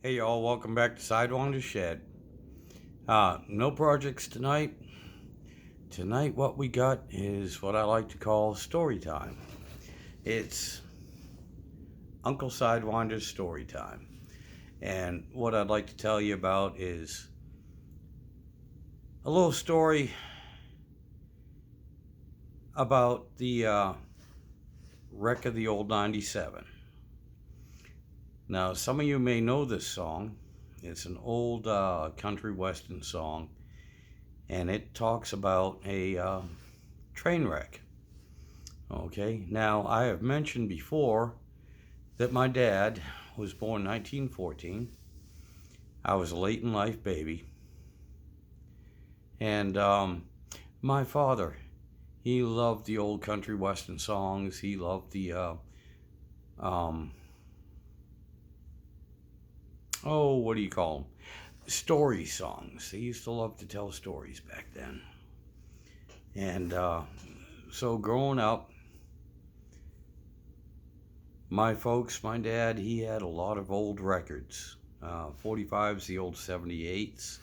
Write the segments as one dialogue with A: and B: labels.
A: Hey y'all, welcome back to Sidewynders Shed. No projects tonight. Tonight what we got is what I like to call story time. It's Uncle Sidewinder's story time. And what I'd like to tell you about is a little story about the wreck of the old 97. Now, some of you may know this song. It's an old country western song, and it talks about a train wreck. Okay, now I have mentioned before that my dad was born 1914. I was a late in life baby. And my father, he loved the old country western songs. He loved the, what do you call them? Story songs. He used to love to tell stories back then. And so growing up, my dad, he had a lot of old records. 45s, the old 78s,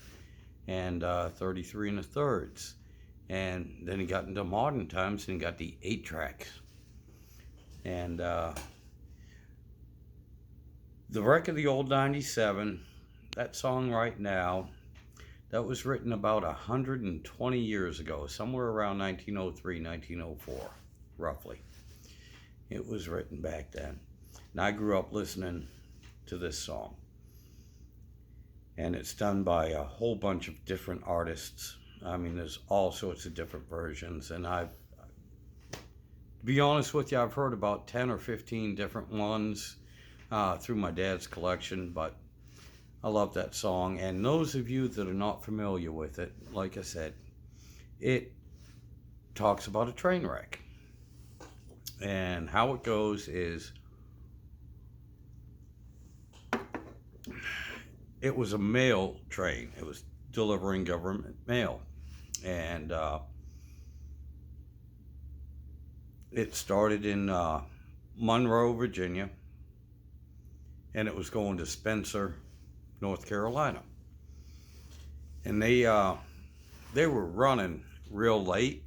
A: and 33 and a thirds. And then he got into modern times and got the 8 tracks. And the wreck of the old 97, that song right now, that was written about 120 years ago, somewhere around 1903, 1904, roughly. It was written back then. And I grew up listening to this song. And it's done by a whole bunch of different artists. I mean, there's all sorts of different versions. And to be honest with you, I've heard about 10 or 15 different ones through my dad's collection. But I love that song. And those of you that are not familiar with it, like I said, it talks about a train wreck. And how it goes is, it was a mail train. It was delivering government mail. And it started in Monroe, Virginia. And it was going to Spencer, North Carolina. And they were running real late,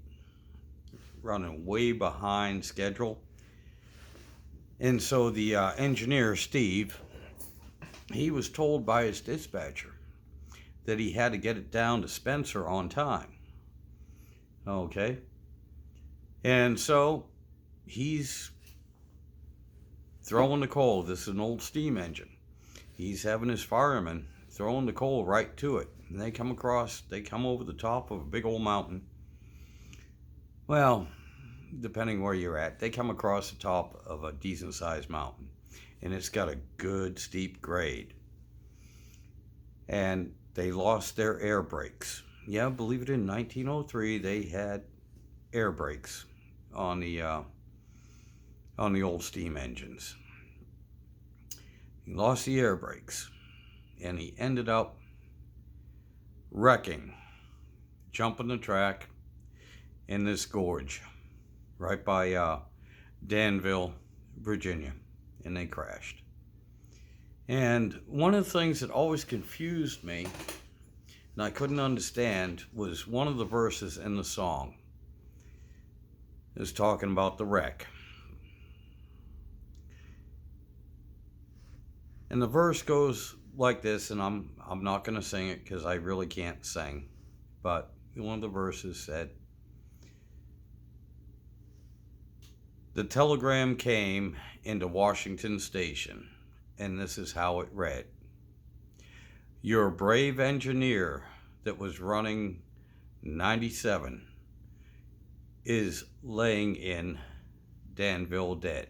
A: running way behind schedule. And so the engineer, Steve, he was told by his dispatcher that he had to get it down to Spencer on time. Okay. And so he's throwing the coal. This is an old steam engine. He's having his firemen throwing the coal right to it. And they come over the top of a big old mountain. Well, depending where you're at, they come across the top of a decent sized mountain. And it's got a good steep grade. And they lost their air brakes. Yeah, believe it, in 1903 they had air brakes on the old steam engines. He lost the air brakes, and he ended up wrecking, jumping the track in this gorge right by Danville, Virginia, and they crashed. And one of the things that always confused me, and I couldn't understand, was one of the verses in the song. It was talking about the wreck. And the verse goes like this, and I'm not going to sing it because I really can't sing. But one of the verses said, "The telegram came into Washington Station, and this is how it read. Your brave engineer that was running 97 is laying in Danville dead."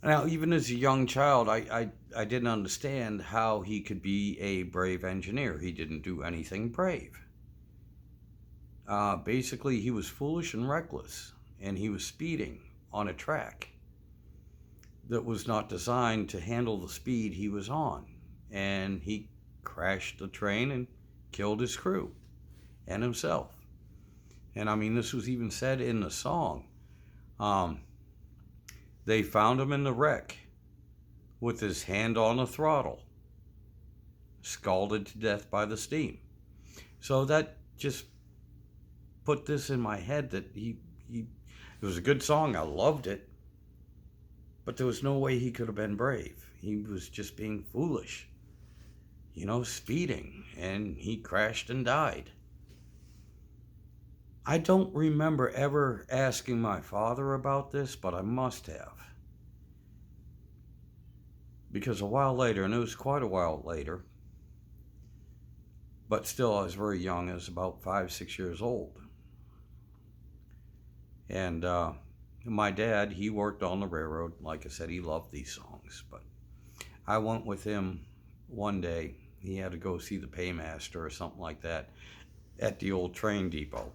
A: Now, even as a young child, I didn't understand how he could be a brave engineer. He didn't do anything brave. Basically, he was foolish and reckless, and he was speeding on a track that was not designed to handle the speed he was on. And he crashed the train and killed his crew and himself. And I mean, this was even said in the song. They found him in the wreck with his hand on the throttle, scalded to death by the steam. So that just put this in my head that it was a good song. I loved it. But there was no way he could have been brave. He was just being foolish. Speeding. And he crashed and died. I don't remember ever asking my father about this, but I must have. Because a while later, and it was quite a while later, but still I was very young. I was about 5, 6 years old. And my dad, he worked on the railroad. Like I said, he loved these songs. But I went with him one day. He had to go see the paymaster or something like that at the old train depot.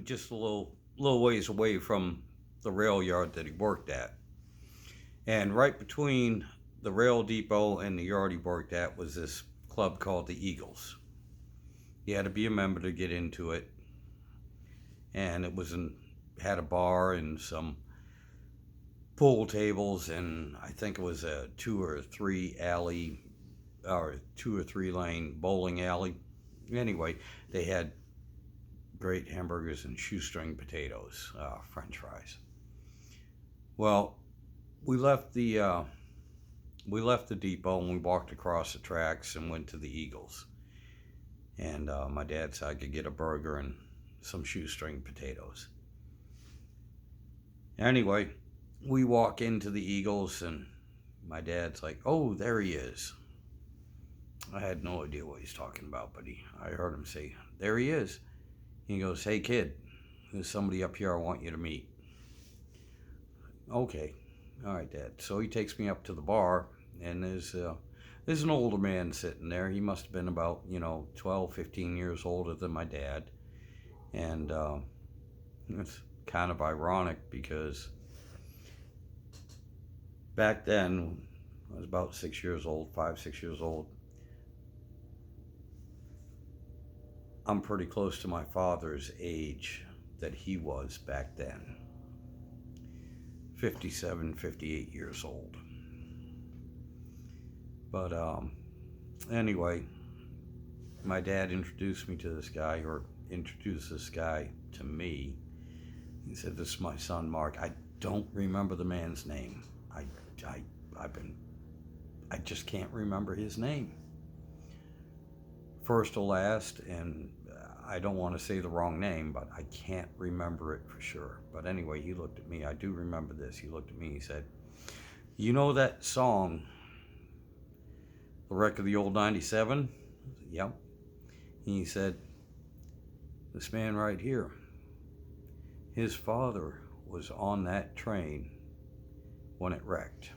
A: Just a little ways away from the rail yard that he worked at. And right between the rail depot and the yard he worked at was this club called the Eagles. You had to be a member to get into it. And it had a bar and some pool tables, and I think it was a 2 or 3 lane bowling alley. Anyway, they had great hamburgers and shoestring potatoes, French fries. Well, we left the depot and we walked across the tracks and went to the Eagles. And my dad said I could get a burger and some shoestring potatoes. Anyway, we walk into the Eagles and my dad's like, "Oh, there he is." I had no idea what he's talking about, but I heard him say, "There he is." He goes, "Hey kid, there's somebody up here I want you to meet." Okay, all right, Dad. So he takes me up to the bar, and there's an older man sitting there. He must have been about 12, 15 years older than my dad. And it's kind of ironic because back then, I was about 6 years old, 5, 6 years old. I'm pretty close to my father's age that he was back then. 57, 58 years old. But anyway, my dad introduced me to this guy, or introduced this guy to me. He said, "This is my son, Mark." I don't remember the man's name. I just can't remember his name. First to last, and I don't want to say the wrong name, but I can't remember it for sure. But anyway, he looked at me. I do remember this. He looked at me and he said, "You know that song, The Wreck of the Old 97? Yep. He said, "This man right here, his father was on that train when it wrecked."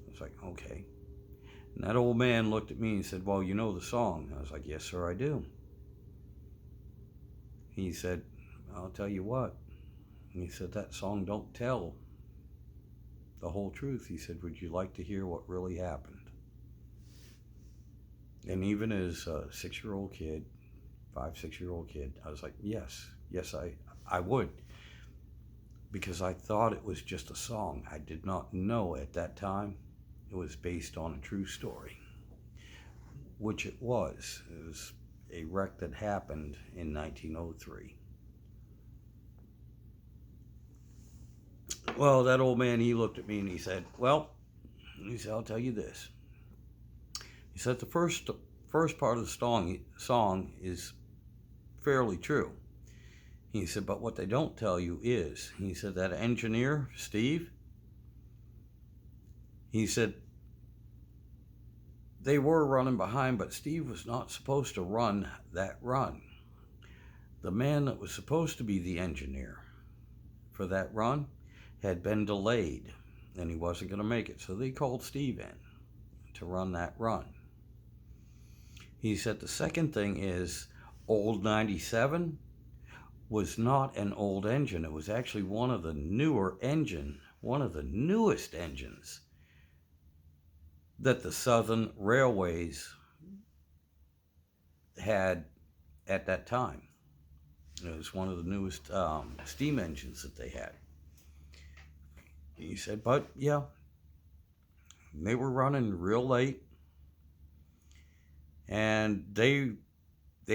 A: I was like, okay. And that old man looked at me and said, "Well, you know the song?" I was like, "Yes, sir, I do." He said, "I'll tell you what." And he said, "That song don't tell the whole truth." He said, "Would you like to hear what really happened?" And even as a 6-year-old kid, 5, 6-year-old kid, I was like, yes, I would. Because I thought it was just a song. I did not know at that time it was based on a true story, which it was. It was a wreck that happened in 1903. Well, that old man, he looked at me and he said, "I'll tell you this." He said, "The first part of the song is fairly true." He said, "But what they don't tell you is," he said, "that engineer, Steve," he said, "they were running behind, but Steve was not supposed to run that run. The man that was supposed to be the engineer for that run had been delayed, and he wasn't going to make it. So they called Steve in to run that run." He said, "The second thing is, Old 97 was not an old engine. It was actually one of the newest engines that the Southern Railways had at that time. It was one of the newest steam engines that they had." He said, but yeah, they were running real late, and they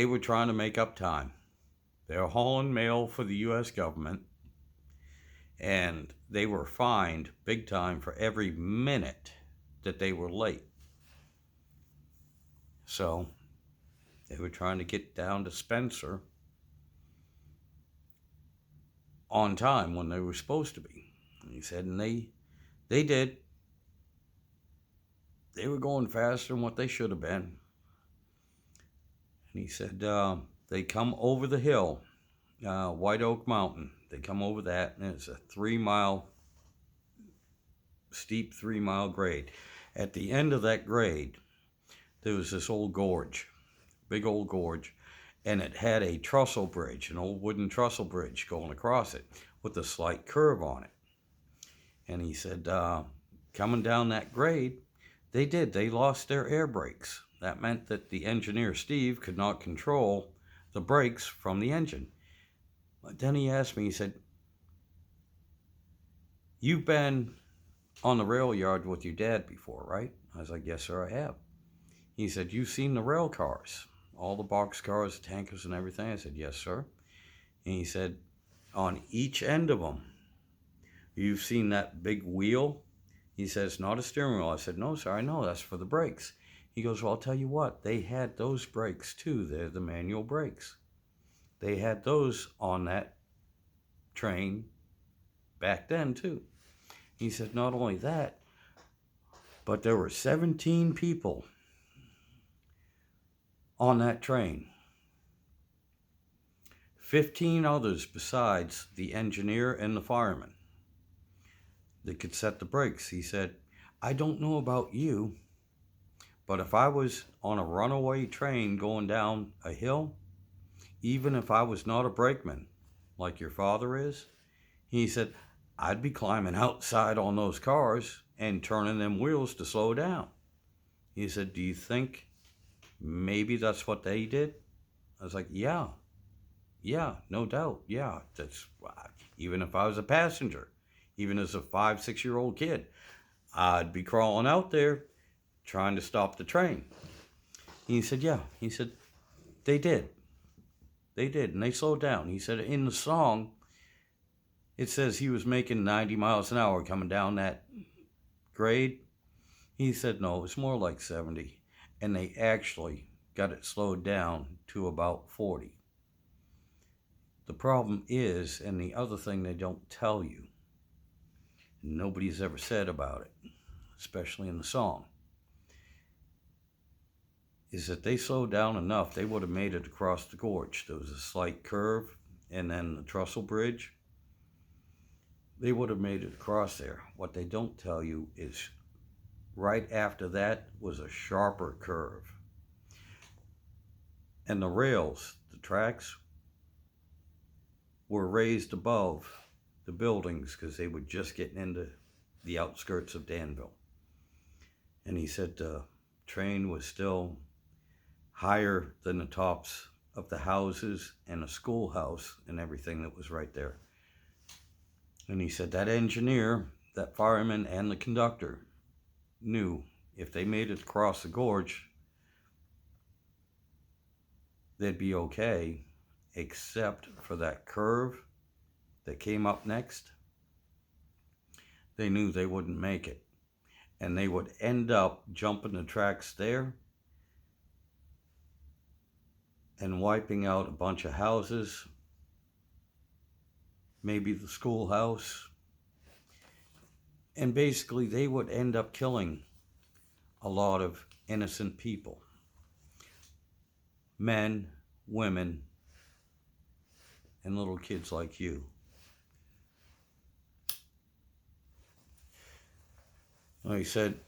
A: were trying to make up time. They were hauling mail for the U.S. government, and they were fined big time for every minute that they were late. So they were trying to get down to Spencer on time when they were supposed to be. And he said, and they did. They were going faster than what they should have been. And he said, they come over the hill, White Oak Mountain. They come over that, and it's a steep 3-mile grade. At the end of that grade, there was this old gorge, big old gorge, and it had a trestle bridge, an old wooden trestle bridge going across it with a slight curve on it. And he said, coming down that grade, they lost their air brakes. That meant that the engineer, Steve, could not control the brakes from the engine. But then he asked me, he said, you've been on the rail yard with your dad before, right? I was like, yes, sir, I have. He said, you've seen the rail cars, all the box cars, tankers, and everything? I said, yes, sir. And he said, on each end of them, you've seen that big wheel? He said, it's not a steering wheel. I said, no, sir, I know, that's for the brakes. He goes, well, I'll tell you what, they had those brakes too. They're the manual brakes. They had those on that train back then too. He said, not only that, but there were 17 people on that train. 15 others besides the engineer and the fireman that could set the brakes. He said, I don't know about you, but if I was on a runaway train going down a hill, even if I was not a brakeman like your father is, he said, I'd be climbing outside on those cars and turning them wheels to slow down. He said, do you think maybe that's what they did? I was like, yeah, no doubt. Yeah, that's, even if I was a passenger, even as a 5-6-year-old kid, I'd be crawling out there trying to stop the train. He said, yeah. He said, they did. They did, and they slowed down. He said, in the song, it says he was making 90 miles an hour coming down that grade. He said, no, it's more like 70. And they actually got it slowed down to about 40. The problem is, and the other thing they don't tell you, nobody's ever said about it, especially in the song, is that they slowed down enough, they would have made it across the gorge. There was a slight curve, and then the trestle bridge. They would have made it across there. What they don't tell you is right after that was a sharper curve. And the rails, the tracks, were raised above the buildings because they were just getting into the outskirts of Danville. And he said the train was still higher than the tops of the houses and the schoolhouse and everything that was right there. And he said that engineer, that fireman, and the conductor knew if they made it across the gorge, they'd be okay, except for that curve that came up next. They knew they wouldn't make it, and they would end up jumping the tracks there and wiping out a bunch of houses, maybe the schoolhouse, and basically they would end up killing a lot of innocent people. Men, women, and little kids like you. Well, he said,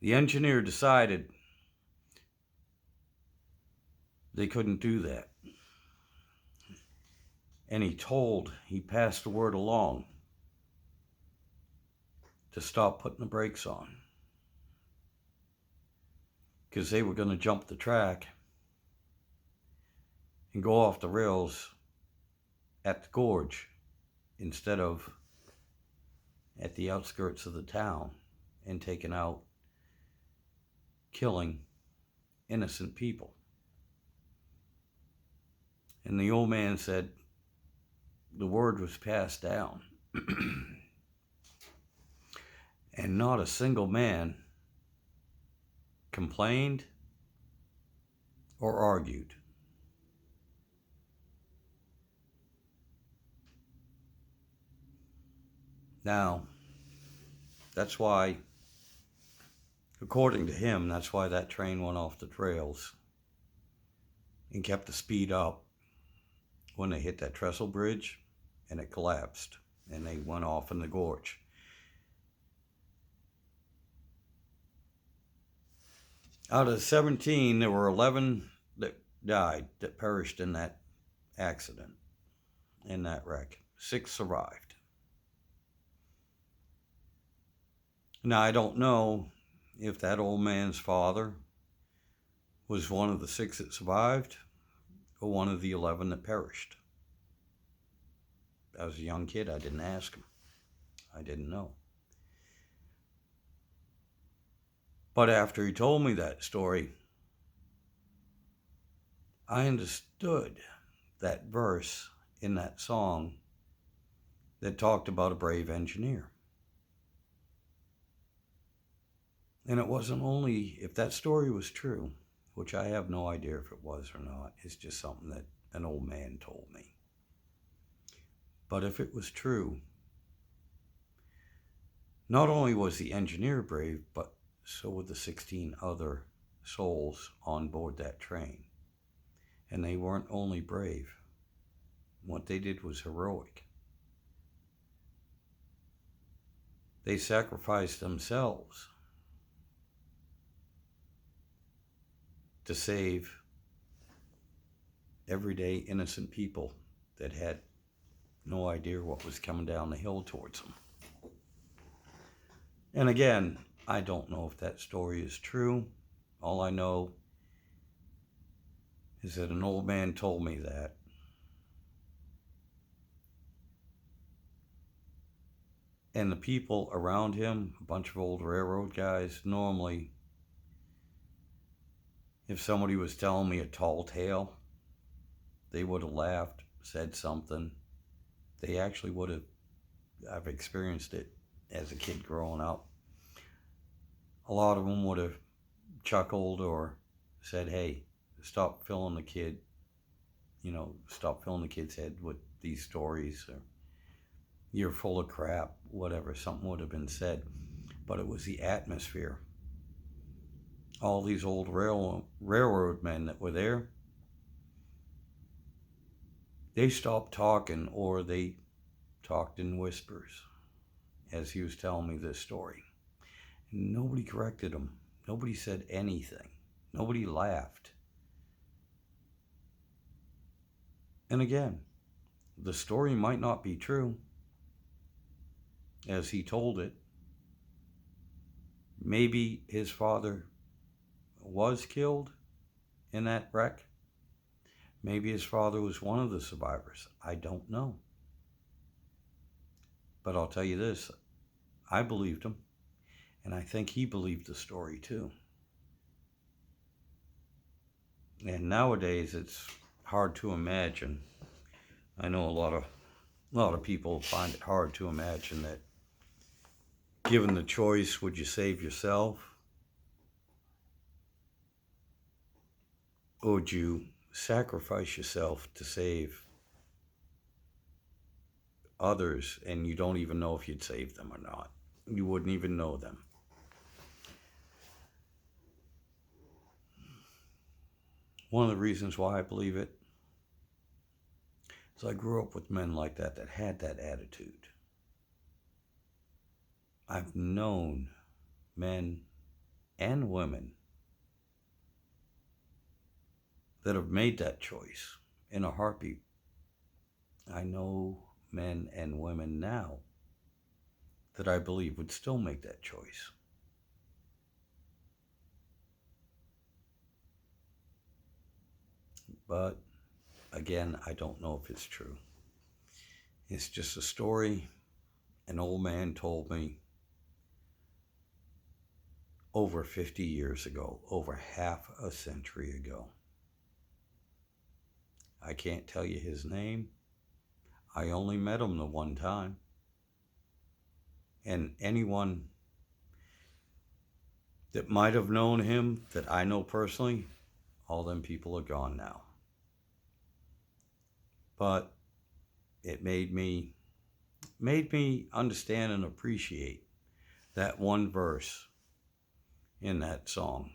A: the engineer decided they couldn't do that. And he passed the word along to stop putting the brakes on, because they were going to jump the track and go off the rails at the gorge instead of at the outskirts of the town and taking out, killing innocent people. And the old man said the word was passed down. And not a single man complained or argued. Now, that's why, according to him, that's why that train went off the trails and kept the speed up when they hit that trestle bridge, and it collapsed and they went off in the gorge. Out of 17, there were 11 that died, that perished in that accident, in that wreck. 6 survived. Now, I don't know if that old man's father was one of the 6 that survived or one of the 11 that perished. I was a young kid. I didn't ask him. I didn't know. But after he told me that story, I understood that verse in that song that talked about a brave engineer. And it wasn't only, if that story was true, which I have no idea if it was or not, it's just something that an old man told me. But if it was true, not only was the engineer brave, but so were the 16 other souls on board that train. And they weren't only brave. What they did was heroic. They sacrificed themselves to save everyday innocent people that had no idea what was coming down the hill towards them. And again, I don't know if that story is true. All I know is that an old man told me that. And the people around him, a bunch of old railroad guys, normally, if somebody was telling me a tall tale, they would have laughed, said something. They actually would have, I've experienced it as a kid growing up. A lot of them would have chuckled or said, hey, stop filling the kid, stop filling the kid's head with these stories, or you're full of crap, whatever, something would have been said. But it was the atmosphere. All these old railroad men that were there, they stopped talking, or they talked in whispers as he was telling me this story. And nobody corrected him. Nobody said anything. Nobody laughed. And again, the story might not be true as he told it. Maybe his father was killed in that wreck. Maybe his father was one of the survivors. I don't know. But I'll tell you this, I believed him, and I think he believed the story too. And nowadays it's hard to imagine. I know a lot of people find it hard to imagine that, given the choice, would you save yourself? Or would you sacrifice yourself to save others, and you don't even know if you'd save them or not? You wouldn't even know them. One of the reasons why I believe it is I grew up with men like that had that attitude. I've known men and women that have made that choice in a heartbeat. I know men and women now that I believe would still make that choice. But again, I don't know if it's true. It's just a story an old man told me over 50 years ago, over half a century ago. I can't tell you his name. I only met him the one time. And anyone that might have known him that I know personally, all them people are gone now. But it made me understand and appreciate that one verse in that song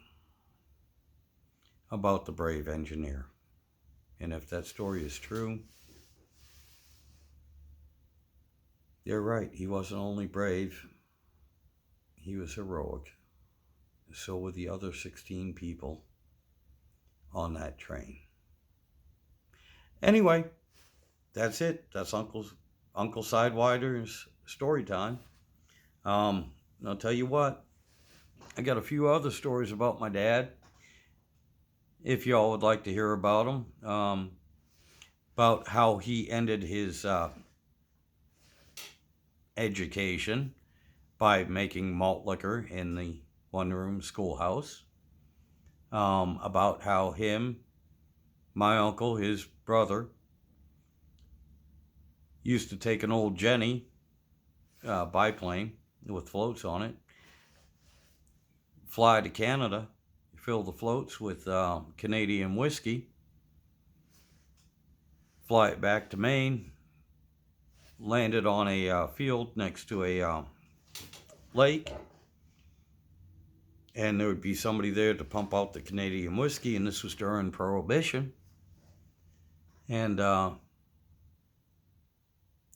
A: about the brave engineer. And if that story is true, you're right. He wasn't only brave, he was heroic. So were the other 16 people on that train. Anyway, that's it. That's Uncle Sidewinder's story time. I'll tell you what, I got a few other stories about my dad, if y'all would like to hear about them, about how he ended his education by making malt liquor in the one-room schoolhouse, about how him, my uncle, his brother, used to take an old Jenny biplane with floats on it, fly to Canada, fill the floats with Canadian whiskey, fly it back to Maine, land it on a field next to a lake, and there would be somebody there to pump out the Canadian whiskey, and this was during Prohibition. And,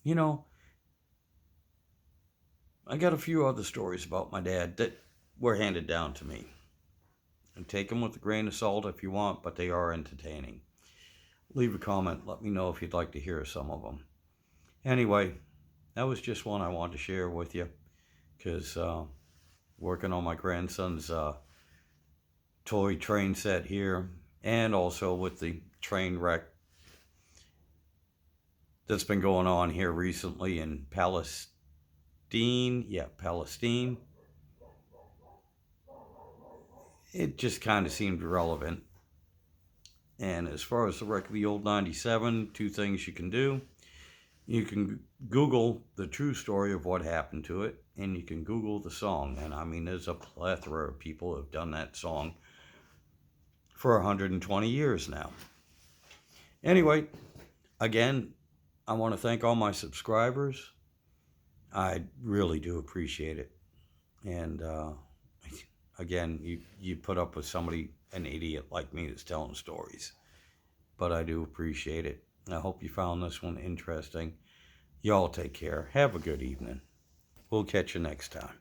A: you know, I got a few other stories about my dad that were handed down to me. And take them with a grain of salt if you want, but they are entertaining. Leave a comment. Let me know if you'd like to hear some of them. Anyway, that was just one I wanted to share with you, because working on my grandson's toy train set here, and also with the train wreck that's been going on here recently in Palestine. Yeah, Palestine. It just kind of seemed relevant. And as far as the wreck of the old 97, two things you can do. You can Google the true story of what happened to it, and you can Google the song. And I mean, there's a plethora of people who have done that song for 120 years now. Anyway, again, I want to thank all my subscribers. I really do appreciate it. And again, you put up with somebody, an idiot like me, that's telling stories. But I do appreciate it. I hope you found this one interesting. Y'all take care. Have a good evening. We'll catch you next time.